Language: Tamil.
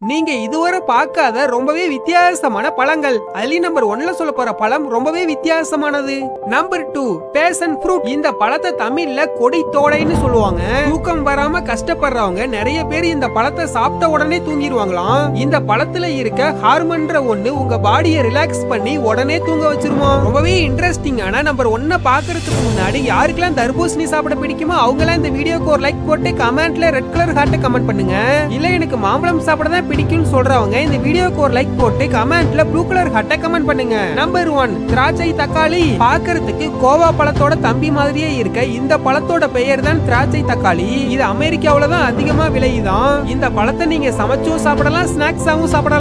நீங்க இதுவரை பார்க்காத ரொம்பவே வித்தியாசமான பழங்கள். அதுலயும் நம்பர் 1ல சொல்ல போற பழம் ரொம்பவே வித்தியாசமானது. Number 2 passion fruit. இந்த பழத்தை தமிழ்ல கொடி தோடைன்னு சொல்லுவாங்க. தூக்கம் வராம கஷ்டப்படுறவங்க நிறைய பேர் இந்த பழத்தை சாப்பிட்ட உடனே தூங்கிடுவாங்களாம். இந்த பழத்துல இருக்க ஹார்மோன்ற ஒண்ணு உங்க பாடியை ரிலாக்ஸ் பண்ணி உடனே தூங்க வச்சிருமா. ரொம்பவே இன்ட்ரெஸ்டிங்கான நம்பர் 1 பாக்குறதுக்கு முன்னாடி யாருக்கெல்லாம் தர்பூசணி சாப்பிட பிடிக்குமோ அவங்க எல்லாம் இந்த வீடியோக்கு ஒரு லைக் போட்டு கமெண்ட்ல ரெட் கலர் ஹார்ட் கமெண்ட் பண்ணுங்க. இல்ல எனக்கு மாம்பழம் சாப்பிட தான் பிடிக்கும்னு சொல்றவங்க இந்த வீடியோக்கு ஒரு லைக் போட்டு கமெண்ட்ல ப்ளூ கலர் ஹார்ட் கமெண்ட் பண்ணுங்க. நம்பர் 1 திராட்சை தக்காளி. பார்க்கிறதுக்கு கோவா பழத்தோட தம்பி மாதிரியே இருக்க இந்த பழத்தோட பெயர் தான் திராட்சை தக்காளி. இது அமெரிக்காவுல தான் அதிகமா விளையுதான். இந்த பழத்தை நீங்க சமைச்சும் சாப்பிடலாம், ஸ்நாக்ஸாவும் சாப்பிடலாம்.